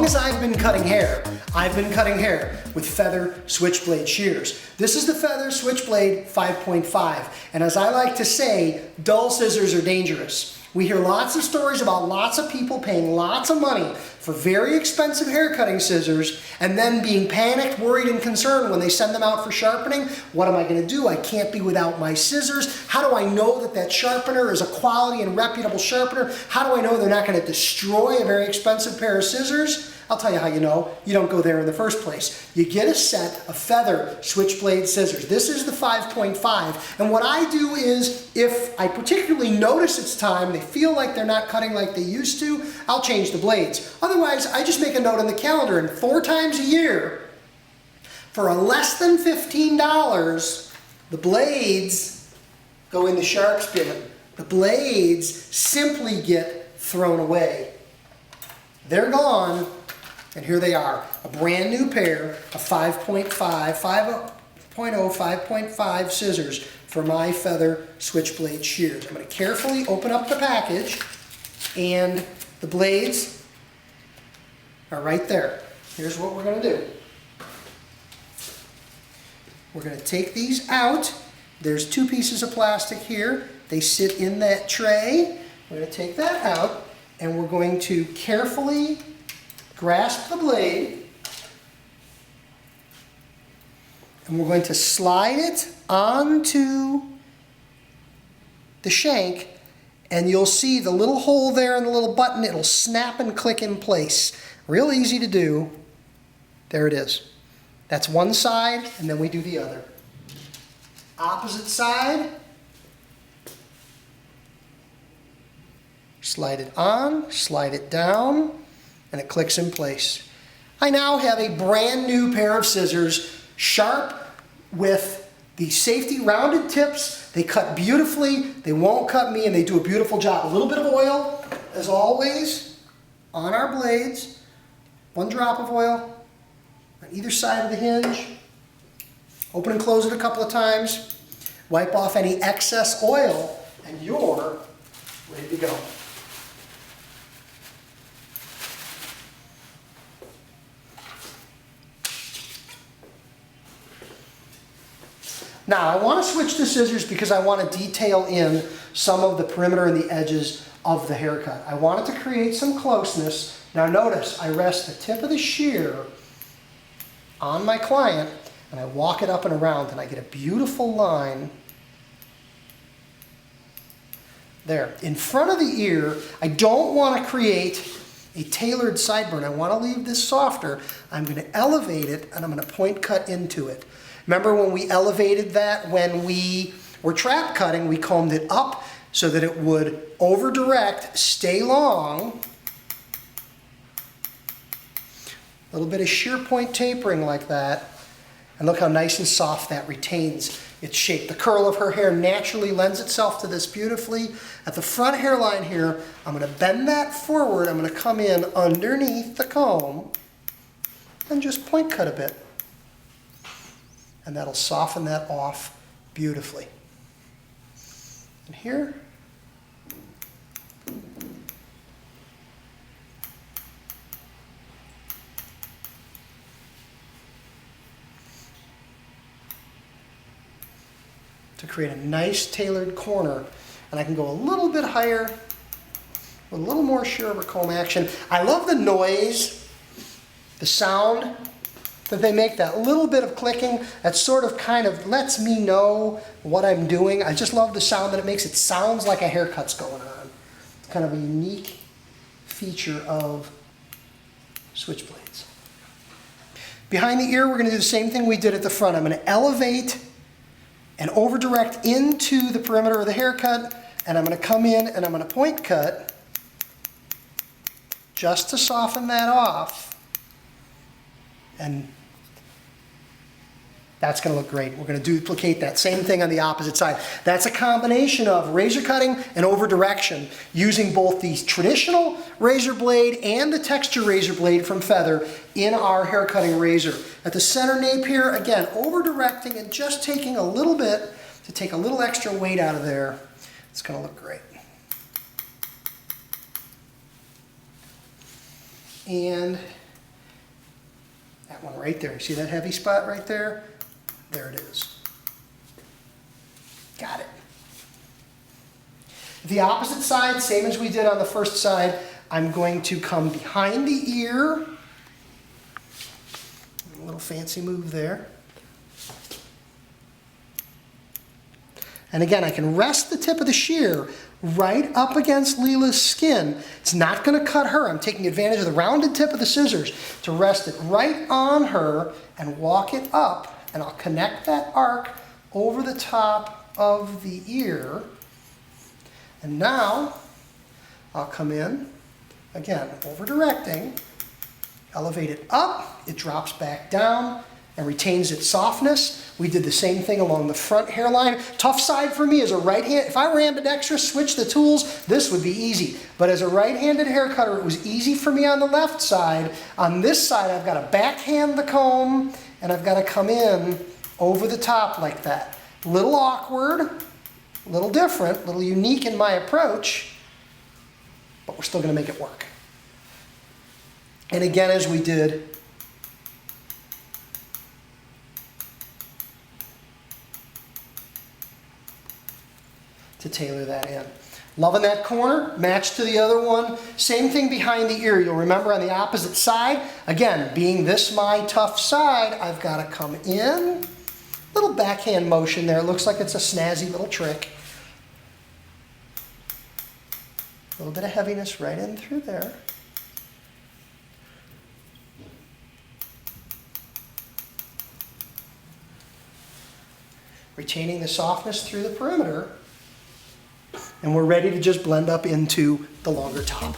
long as I've been cutting hair with Feather Switch Blade Shears. This is the Feather Switch Blade 5.5, and as I like to say, dull scissors are dangerous. We hear lots of stories about lots of people paying lots of money for very expensive hair cutting scissors and then being panicked, worried, and concerned when they send them out for sharpening. What am I going to do? I can't be without my scissors. How do I know that that sharpener is a quality and reputable sharpener? How do I know they're not going to destroy a very expensive pair of scissors? I'll tell you how you know. You don't go there in the first place. You get a set of Feather Switchblade scissors. This is the 5.5, and what I do is, if I particularly notice it's time, they feel like they're not cutting like they used to, I'll change the blades. Otherwise, I just make a note on the calendar, and 4 times a year, for a less than $15, the blades go in the sharps bin. The blades simply get thrown away. They're gone. And here they are, a brand new pair of 5.5 scissors for my Feather Switchblade Shears. I'm going to carefully open up the package, and the blades are right there. Here's what we're going to do. We're going to take these out. There's 2 pieces of plastic here. They sit in that tray. We're going to take that out, and we're going to carefully grasp the blade, and we're going to slide it onto the shank, and you'll see the little hole there and the little button. It'll snap and click in place. Real easy to do. There it is. That's one side, and then we do the other. Opposite side. Slide it on, slide it down, and it clicks in place. I now have a brand new pair of scissors, sharp with the safety rounded tips. They cut beautifully, they won't cut me, and they do a beautiful job. A little bit of oil, as always, on our blades. 1 drop of oil on either side of the hinge. Open and close it a couple of times. Wipe off any excess oil, and you're ready to go. Now, I want to switch to scissors because I want to detail in some of the perimeter and the edges of the haircut. I want it to create some closeness. Now notice, I rest the tip of the shear on my client, and I walk it up and around, and I get a beautiful line there. In front of the ear, I don't want to create a tailored sideburn. I want to leave this softer. I'm going to elevate it, and I'm going to point cut into it. Remember when we elevated that when we were trap cutting, we combed it up so that it would over direct, stay long. A little bit of shear point tapering like that. And look how nice and soft that retains its shape. The curl of her hair naturally lends itself to this beautifully. At the front hairline here, I'm going to bend that forward. I'm going to come in underneath the comb and just point cut a bit. And that'll soften that off beautifully. And here, to create a nice tailored corner, and I can go a little bit higher with a little more shear over comb action. I love the noise, the sound that they make, that little bit of clicking that sort of kind of lets me know what I'm doing. I just love the sound that it makes. It sounds like a haircut's going on. It's kind of a unique feature of switchblades. Behind the ear, we're going to do the same thing we did at the front. I'm going to elevate and over direct into the perimeter of the haircut, and I'm going to come in and I'm going to point cut just to soften that off. And that's going to look great. We're going to duplicate that same thing on the opposite side. That's a combination of razor cutting and over direction, using both the traditional razor blade and the texture razor blade from Feather in our hair cutting razor. At the center nape here, again, over directing and just taking a little bit to take a little extra weight out of there. It's going to look great. And That one right there. See that heavy spot right there? There it is. Got it. The opposite side, same as we did on the first side, I'm going to come behind the ear. A little fancy move there. And again, I can rest the tip of the shear right up against Leela's skin. It's not going to cut her. I'm taking advantage of the rounded tip of the scissors to rest it right on her and walk it up. And I'll connect that arc over the top of the ear. And now I'll come in, again, over directing, elevate it up, it drops back down and retains its softness. We did the same thing along the front hairline. Tough side for me is a right hand. If I were ambidextrous, switch the tools, this would be easy. But as a right-handed hair cutter, it was easy for me on the left side. On this side, I've got to backhand the comb and I've got to come in over the top like that. A little awkward, a little different, a little unique in my approach, but we're still going to make it work. And again, as we did, to tailor that in. Loving that corner, matched to the other one. Same thing behind the ear. You'll remember on the opposite side, again, being this my tough side, I've got to come in. Little backhand motion there. It looks like it's a snazzy little trick. A little bit of heaviness right in through there. Retaining the softness through the perimeter. And we're ready to just blend up into the longer top.